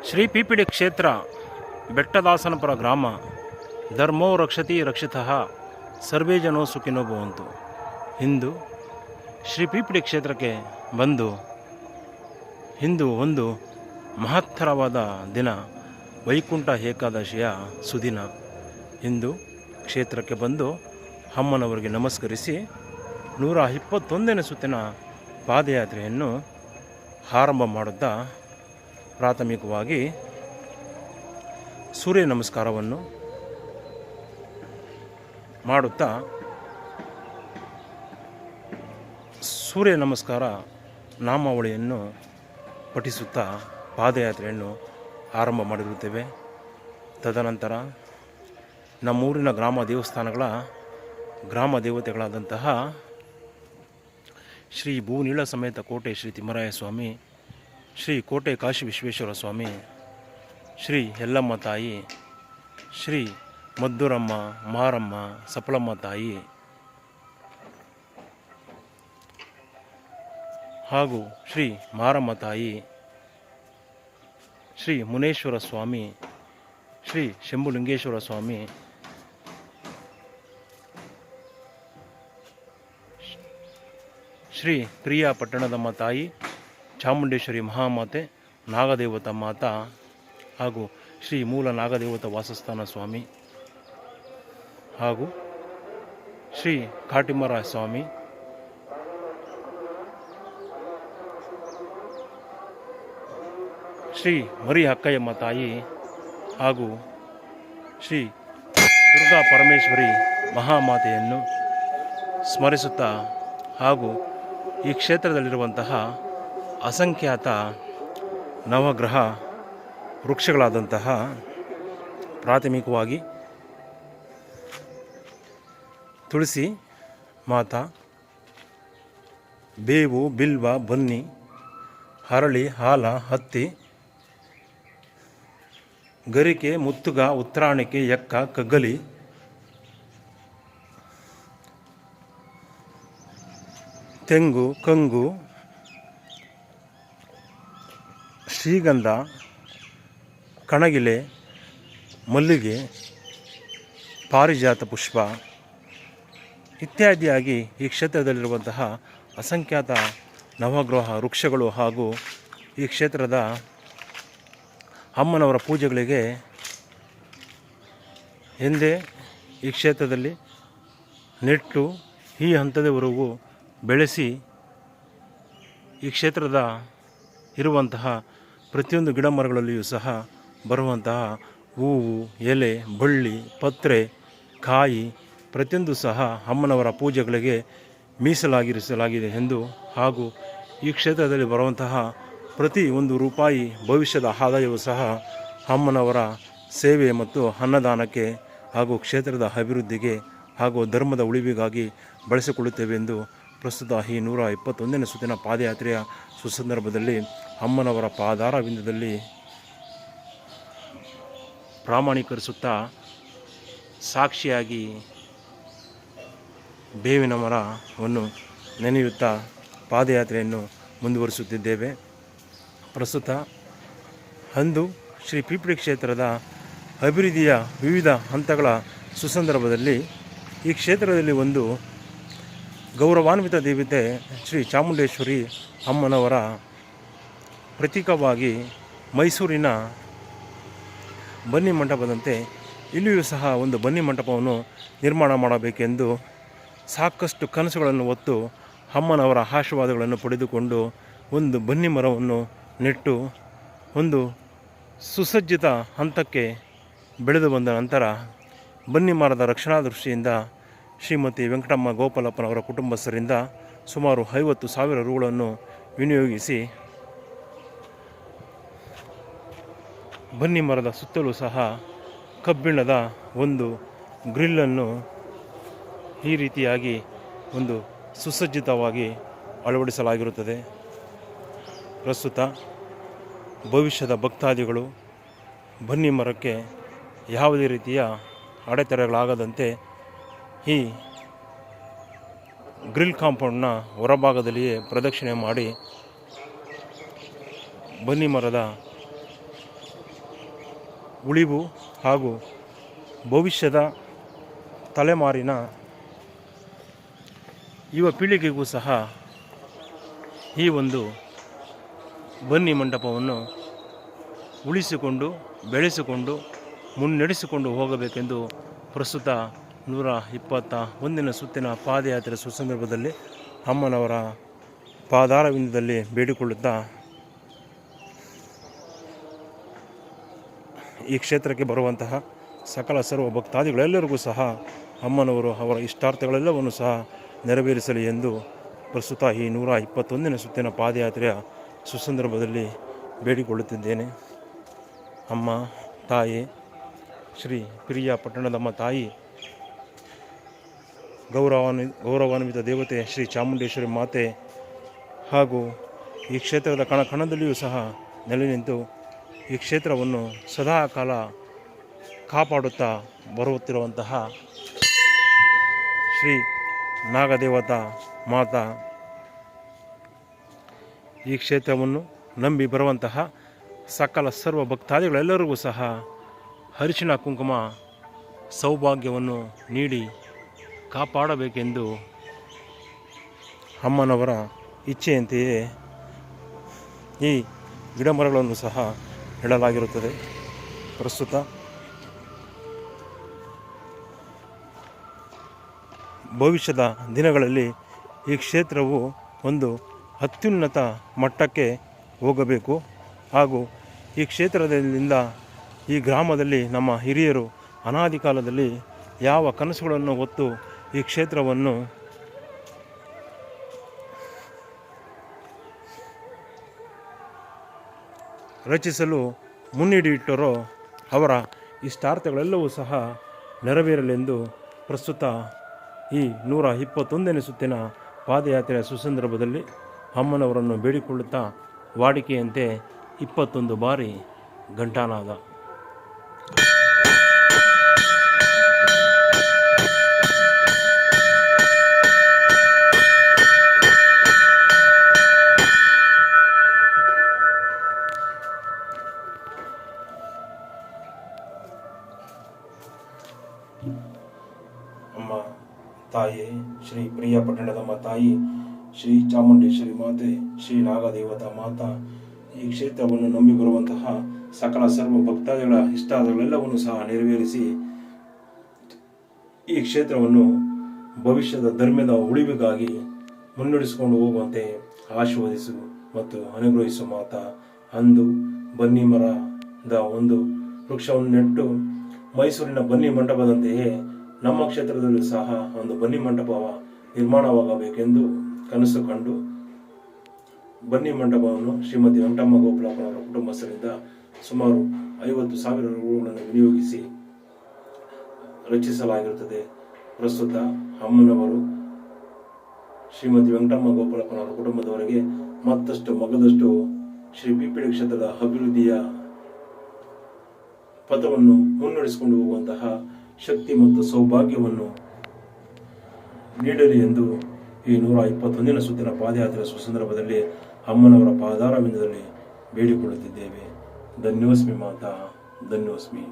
ಶ್ರೀ ಪಿಪಿಡಿ ಕ್ಷೇತ್ರ ಬೆಟ್ಟದಾಸನಪುರ ಗ್ರಾಮ. ಧರ್ಮೋ ರಕ್ಷತಿ ರಕ್ಷಿತಃ ಸರ್ವೇ ಜನೋ ಸುಖಿನೋ ಭವಂತು. ಇಂದು ಶ್ರೀ ಪಿಪಿಡಿ ಕ್ಷೇತ್ರಕ್ಕೆ ಬಂದು ಇಂದು ಒಂದು ಮಹತ್ತರವಾದ ದಿನ, ವೈಕುಂಠ ಏಕಾದಶಿಯ ಸುದಿನ. ಇಂದು ಕ್ಷೇತ್ರಕ್ಕೆ ಬಂದು ಅಮ್ಮನವರಿಗೆ ನಮಸ್ಕರಿಸಿ 121ನೇ ಸುತ್ತಿನ ಪಾದಯಾತ್ರೆಯನ್ನು ಆರಂಭ ಮಾಡುತ್ತಾ ಪ್ರಾಥಮಿಕವಾಗಿ ಸೂರ್ಯ ನಮಸ್ಕಾರವನ್ನು ಮಾಡುತ್ತಾ ಸೂರ್ಯ ನಮಸ್ಕಾರ ನಾಮಾವಳಿಯನ್ನು ಪಠಿಸುತ್ತಾ ಪಾದಯಾತ್ರೆಯನ್ನು ಆರಂಭ ಮಾಡಿರುತ್ತೇವೆ. ತದನಂತರ ನಮ್ಮೂರಿನ ಗ್ರಾಮ ದೇವತೆಗಳಾದಂತಹ ಶ್ರೀ ಭೂನೀಳ ಸಮೇತ ಕೋಟೆ ಶ್ರೀ ತಿಮ್ಮರಾಯ ಸ್ವಾಮಿ, ಶ್ರೀ ಕೋಟೆ ಕಾಶಿ ವಿಶ್ವೇಶ್ವರ ಸ್ವಾಮಿ, ಶ್ರೀ ಯಲ್ಲಮ್ಮ ತಾಯಿ, ಶ್ರೀ ಮದ್ದೂರಮ್ಮ, ಮಾರಮ್ಮ, ಸಫಲಮ್ಮ ತಾಯಿ ಹಾಗೂ ಶ್ರೀ ಮಾರಮ್ಮ ತಾಯಿ, ಶ್ರೀ ಮುನೇಶ್ವರ ಸ್ವಾಮಿ, ಶ್ರೀ ಶಂಭುಲಿಂಗೇಶ್ವರ ಸ್ವಾಮಿ, ಶ್ರೀ ಪ್ರಿಯಾ ಪಟ್ಟಣದಮ್ಮ ತಾಯಿ, ಚಾಮುಂಡೇಶ್ವರಿ ಮಹಾಮಾತೆ, ನಾಗದೇವತ ಮಾತಾ ಹಾಗೂ ಶ್ರೀ ಮೂಲ ನಾಗದೇವತ ವಾಸಸ್ಥಾನ ಸ್ವಾಮಿ ಹಾಗೂ ಶ್ರೀ ಕಾಟಿಮರ ಸ್ವಾಮಿ, ಶ್ರೀ ಮರಿ ಅಕ್ಕಯ್ಯಮ್ಮ ತಾಯಿ ಹಾಗೂ ಶ್ರೀ ದುರ್ಗಾ ಪರಮೇಶ್ವರಿ ಮಹಾಮಾತೆಯನ್ನು ಸ್ಮರಿಸುತ್ತಾ ಹಾಗೂ ಈ ಕ್ಷೇತ್ರದಲ್ಲಿರುವಂತಹ ಅಸಂಖ್ಯಾತ ನವಗ್ರಹ ವೃಕ್ಷಗಳಾದಂತಹ ಪ್ರಾಥಮಿಕವಾಗಿ ತುಳಸಿ ಮಾತಾ, ಬೇವು, ಬಿಲ್ವ, ಬನ್ನಿ, ಹರಳಿ, ಹಾಲ, ಹತ್ತಿ, ಗರಿಕೆ, ಮುತ್ತುಗ, ಉತ್ತರಾಣಿಕೆ, ಎಕ್ಕ, ಕಗ್ಗಲಿ, ತೆಂಗು, ಕಂಗು, ಶ್ರೀಗಂಧ, ಕಣಗಿಲೆ, ಮಲ್ಲಿಗೆ, ಪಾರಿಜಾತ ಪುಷ್ಪ ಇತ್ಯಾದಿಯಾಗಿ ಈ ಕ್ಷೇತ್ರದಲ್ಲಿರುವಂತಹ ಅಸಂಖ್ಯಾತ ನವಗ್ರಹ ವೃಕ್ಷಗಳು ಹಾಗೂ ಈ ಕ್ಷೇತ್ರದ ಅಮ್ಮನವರ ಪೂಜೆಗಳಿಗೆ ಎಂದೇ ಈ ಕ್ಷೇತ್ರದಲ್ಲಿ ನೆಟ್ಟು ಈ ಹಂತದವರೆಗೂ ಬೆಳೆಸಿ ಈ ಕ್ಷೇತ್ರದ ಇರುವಂತಹ ಪ್ರತಿಯೊಂದು ಗಿಡ ಮರಗಳಲ್ಲಿಯೂ ಸಹ ಬರುವಂತಹ ಹೂವು, ಎಲೆ, ಬಳ್ಳಿ, ಪತ್ರೆ, ಕಾಯಿ ಪ್ರತಿಯೊಂದು ಸಹ ಅಮ್ಮನವರ ಪೂಜೆಗಳಿಗೆ ಮೀಸಲಾಗಿರಿಸಲಾಗಿದೆ ಎಂದು ಹಾಗೂ ಈ ಕ್ಷೇತ್ರದಲ್ಲಿ ಬರುವಂತಹ ಪ್ರತಿ ₹1 ಭವಿಷ್ಯದ ಆದಾಯವೂ ಸಹ ಅಮ್ಮನವರ ಸೇವೆ ಮತ್ತು ಅನ್ನದಾನಕ್ಕೆ ಹಾಗೂ ಕ್ಷೇತ್ರದ ಅಭಿವೃದ್ಧಿಗೆ ಹಾಗೂ ಧರ್ಮದ ಉಳಿವಿಗಾಗಿ ಬಳಸಿಕೊಳ್ಳುತ್ತೇವೆ ಎಂದು ಪ್ರಸ್ತುತ ಈ 121ನೇ ಸುತ್ತಿನ ಪಾದಯಾತ್ರೆಯ ಸುಸಂದರ್ಭದಲ್ಲಿ ಅಮ್ಮನವರ ಪಾದಾರವಿಂದದಲ್ಲಿ ಪ್ರಾಮಾಣೀಕರಿಸುತ್ತಾ ಸಾಕ್ಷಿಯಾಗಿ ಬೇವಿನ ಮರವನ್ನು ನೆನೆಯುತ್ತಾ ಪಾದಯಾತ್ರೆಯನ್ನು ಮುಂದುವರಿಸುತ್ತಿದ್ದೇವೆ. ಪ್ರಸ್ತುತ ಅಂದು ಶ್ರೀ ಪಿಪಿಡಿ ಕ್ಷೇತ್ರದ ಅಭಿವೃದ್ಧಿಯ ವಿವಿಧ ಹಂತಗಳ ಸುಸಂದರ್ಭದಲ್ಲಿ ಈ ಕ್ಷೇತ್ರದಲ್ಲಿ ಒಂದು ಗೌರವಾನ್ವಿತ ದೇವತೆ ಶ್ರೀ ಚಾಮುಂಡೇಶ್ವರಿ ಅಮ್ಮನವರ ಪ್ರತೀಕವಾಗಿ ಮೈಸೂರಿನ ಬನ್ನಿ ಮಂಟಪದಂತೆ ಇಲ್ಲಿಯೂ ಸಹ ಒಂದು ಬನ್ನಿ ಮಂಟಪವನ್ನು ನಿರ್ಮಾಣ ಮಾಡಬೇಕೆಂದು ಸಾಕಷ್ಟು ಕನಸುಗಳನ್ನು ಹೊತ್ತು ಅಮ್ಮನವರ ಆಶೀರ್ವಾದಗಳನ್ನು ಪಡೆದುಕೊಂಡು ಒಂದು ಬನ್ನಿ ಮರವನ್ನು ನೆಟ್ಟು ಒಂದು ಸುಸಜ್ಜಿತ ಹಂತಕ್ಕೆ ಬೆಳೆದು ಬಂದ ನಂತರ ಬನ್ನಿ ಮರದ ರಕ್ಷಣಾ ದೃಷ್ಟಿಯಿಂದ ಶ್ರೀಮತಿ ವೆಂಕಟಮ್ಮ ಗೋಪಾಲಪ್ಪನವರ ಕುಟುಂಬಸ್ಥರಿಂದ ಸುಮಾರು 50,000 ರೂಗಳನ್ನು ವಿನಿಯೋಗಿಸಿ ಬನ್ನಿ ಮರದ ಸುತ್ತಲೂ ಸಹ ಕಬ್ಬಿಣದ ಒಂದು ಗ್ರಿಲ್ಲನ್ನು ಈ ರೀತಿಯಾಗಿ ಒಂದು ಸುಸಜ್ಜಿತವಾಗಿ ಅಳವಡಿಸಲಾಗಿರುತ್ತದೆ. ಪ್ರಸ್ತುತ ಭವಿಷ್ಯದ ಭಕ್ತಾದಿಗಳು ಬನ್ನಿ ಮರಕ್ಕೆ ಯಾವುದೇ ರೀತಿಯ ಅಡೆತಡೆಗಳಾಗದಂತೆ ಈ ಗ್ರಿಲ್ ಕಾಂಪೌಂಡ್ನ ಹೊರಭಾಗದಲ್ಲಿಯೇ ಪ್ರದಕ್ಷಿಣೆ ಮಾಡಿ ಬನ್ನಿ ಮರದ ಉಳಿವು ಹಾಗೂ ಭವಿಷ್ಯದ ತಲೆಮಾರಿನ ಯುವ ಪೀಳಿಗೆಗೂ ಸಹ ಈ ಒಂದು ಬನ್ನಿ ಮಂಟಪವನ್ನು ಉಳಿಸಿಕೊಂಡು ಬೆಳೆಸಿಕೊಂಡು ಮುನ್ನಡೆಸಿಕೊಂಡು ಹೋಗಬೇಕೆಂದು ಪ್ರಸ್ತುತ 121ನೇ ಸುತ್ತಿನ ಪಾದಯಾತ್ರೆ ಸುಸಂದರ್ಭದಲ್ಲಿ ಅಮ್ಮನವರ ಪಾದಾರವಿಂದದಲ್ಲಿ ಬೇಡಿಕೊಳ್ಳುತ್ತಾ ಈ ಕ್ಷೇತ್ರಕ್ಕೆ ಬರುವಂತಹ ಸಕಲ ಸರ್ವ ಭಕ್ತಾದಿಗಳೆಲ್ಲರಿಗೂ ಸಹ ಅಮ್ಮನವರು ಅವರ ಇಷ್ಟಾರ್ಥಗಳೆಲ್ಲವನ್ನು ಸಹ ನೆರವೇರಿಸಲಿ ಎಂದು ಪ್ರಸ್ತುತ ಈ 121ನೇ ಸುತ್ತಿನ ಪಾದಯಾತ್ರೆಯ ಸುಸಂದರ್ಭದಲ್ಲಿ ಬೇಡಿಕೊಳ್ಳುತ್ತಿದ್ದೇನೆ. ಅಮ್ಮ ತಾಯಿ ಶ್ರೀ ಪಿರಿಯ ಪಟ್ಟಣದಮ್ಮ ತಾಯಿ ಗೌರವಾನ್ವಿತ ದೇವತೆ ಶ್ರೀ ಚಾಮುಂಡೇಶ್ವರಿ ಮಾತೆ ಹಾಗೂ ಈ ಕ್ಷೇತ್ರದ ಕಣದಲ್ಲಿಯೂ ಸಹ ನೆಲೆ ನಿಂತು ಈ ಕ್ಷೇತ್ರವನ್ನು ಸದಾ ಕಾಲ ಕಾಪಾಡುತ್ತಾ ಬರುತ್ತಿರುವಂತಹ ಶ್ರೀ ನಾಗದೇವತಾ ಮಾತಾ ಈ ಕ್ಷೇತ್ರವನ್ನು ನಂಬಿ ಬರುವಂತಹ ಸಕಲ ಸರ್ವ ಭಕ್ತಾದಿಗಳೆಲ್ಲರಿಗೂ ಸಹ ಅರಿಶಿಣ ಕುಂಕುಮ ಸೌಭಾಗ್ಯವನ್ನು ನೀಡಿ ಕಾಪಾಡಬೇಕೆಂದು ಅಮ್ಮನವರ ಇಚ್ಛೆಯಂತೆಯೇ ಈ ಗಿಡಮರಗಳನ್ನು ಸಹ ನೆಡಲಾಗಿರುತ್ತದೆ. ಪ್ರಸ್ತುತ ಭವಿಷ್ಯದ ದಿನಗಳಲ್ಲಿ ಈ ಕ್ಷೇತ್ರವು ಒಂದು ಅತ್ಯುನ್ನತ ಮಟ್ಟಕ್ಕೆ ಹೋಗಬೇಕು ಹಾಗೂ ಈ ಕ್ಷೇತ್ರದಿಂದ ಈ ಗ್ರಾಮದಲ್ಲಿ ನಮ್ಮ ಹಿರಿಯರು ಅನಾದಿ ಕಾಲದಲ್ಲಿ ಯಾವ ಕನಸುಗಳನ್ನು ಹೊತ್ತು ಈ ಕ್ಷೇತ್ರವನ್ನು ರಚಿಸಲು ಮುನ್ನಿಡಿಯಿಟ್ಟರೋ ಅವರ ಇಷ್ಟಾರ್ಥಗಳೆಲ್ಲವೂ ಸಹ ನೆರವೇರಲೆಂದು ಪ್ರಸ್ತುತ ಈ 121ನೇ ಸುತ್ತಿನ ಪಾದಯಾತ್ರೆಯ ಸುಸಂದರ್ಭದಲ್ಲಿ ಅಮ್ಮನವರನ್ನು ಬೇಡಿಕೊಳ್ಳುತ್ತಾ ವಾಡಿಕೆಯಂತೆ 21 ಬಾರಿ ಘಂಟಾನಾದ. ಅಮ್ಮ ತಾಯಿ ಶ್ರೀ ಪ್ರಿಯ ಪಟ್ಟಣದಮ್ಮ ತಾಯಿ ಶ್ರೀ ಚಾಮುಂಡೇಶ್ವರಿ ಮಾತೆ ಶ್ರೀ ನಾಗದೇವತಾ ಮಾತಾ ಈ ಕ್ಷೇತ್ರವನ್ನು ನಂಬಿ ಬರುವಂತಹ ಸಕಲ ಸರ್ವ ಭಕ್ತಾದಿಗಳ ಇಷ್ಟಾರ್ಥಗಳೆಲ್ಲವನ್ನು ಸಹ ನೆರವೇರಿಸಿ ಈ ಕ್ಷೇತ್ರವನ್ನು ಭವಿಷ್ಯದ ಧರ್ಮದ ಉಳಿವಿಗಾಗಿ ಮುನ್ನಡೆಸಿಕೊಂಡು ಹೋಗುವಂತೆ ಆಶೀರ್ವದಿಸು ಮತ್ತು ಅನುಗ್ರಹಿಸು ಮಾತಾ. ಅಂದು ಬನ್ನಿ ಮರದ ಒಂದು ವೃಕ್ಷವನ್ನು ನೆಟ್ಟು ಮೈಸೂರಿನ ಬನ್ನಿ ಮಂಟಪದಂತೆಯೇ ನಮ್ಮ ಕ್ಷೇತ್ರದಲ್ಲೂ ಸಹ ಒಂದು ಬನ್ನಿ ಮಂಟಪ ನಿರ್ಮಾಣವಾಗಬೇಕೆಂದು ಕನಸು ಕಂಡು ಬನ್ನಿ ಮಂಟಪವನ್ನು ಶ್ರೀಮತಿ ವೆಂಕಟಮ್ಮ ಗೋಪಾಲಪ್ಪನವರ ಕುಟುಂಬಸ್ಥರಿಂದ ಸುಮಾರು 50,000 ರೂಗಳನ್ನು ವಿನಿಯೋಗಿಸಿ ರಚಿಸಲಾಗಿರುತ್ತದೆ. ಪ್ರಸ್ತುತ ಅಮ್ಮನವರು ಶ್ರೀಮತಿ ವೆಂಕಟಮ್ಮ ಗೋಪಾಲಪ್ಪನವರ ಕುಟುಂಬದವರಿಗೆ ಮತ್ತಷ್ಟು ಮಗದಷ್ಟು ಶ್ರೀ ಪಿಪಿಡಿ ಕ್ಷೇತ್ರದ ಅಭಿವೃದ್ಧಿಯ ಪಥವನ್ನು ಮುನ್ನಡೆಸಿಕೊಂಡು ಹೋಗುವಂತಹ ಶಕ್ತಿ ಮತ್ತು ಸೌಭಾಗ್ಯವನ್ನು ನೀಡಲಿ ಎಂದು ಈ 121ನೇ ಸುತ್ತಿನ ಪಾದಯಾತ್ರೆ ಸುಸಂದರ್ಭದಲ್ಲಿ ಅಮ್ಮನವರ ಪಾದಾರವಿಂದದಲ್ಲಿ ಬೇಡಿಕೊಳ್ಳುತ್ತಿದ್ದೇವೆ. ಧನ್ಯೋಸ್ಮಿ ಮಾತಾ, ಧನ್ಯೋಸ್ಮಿ.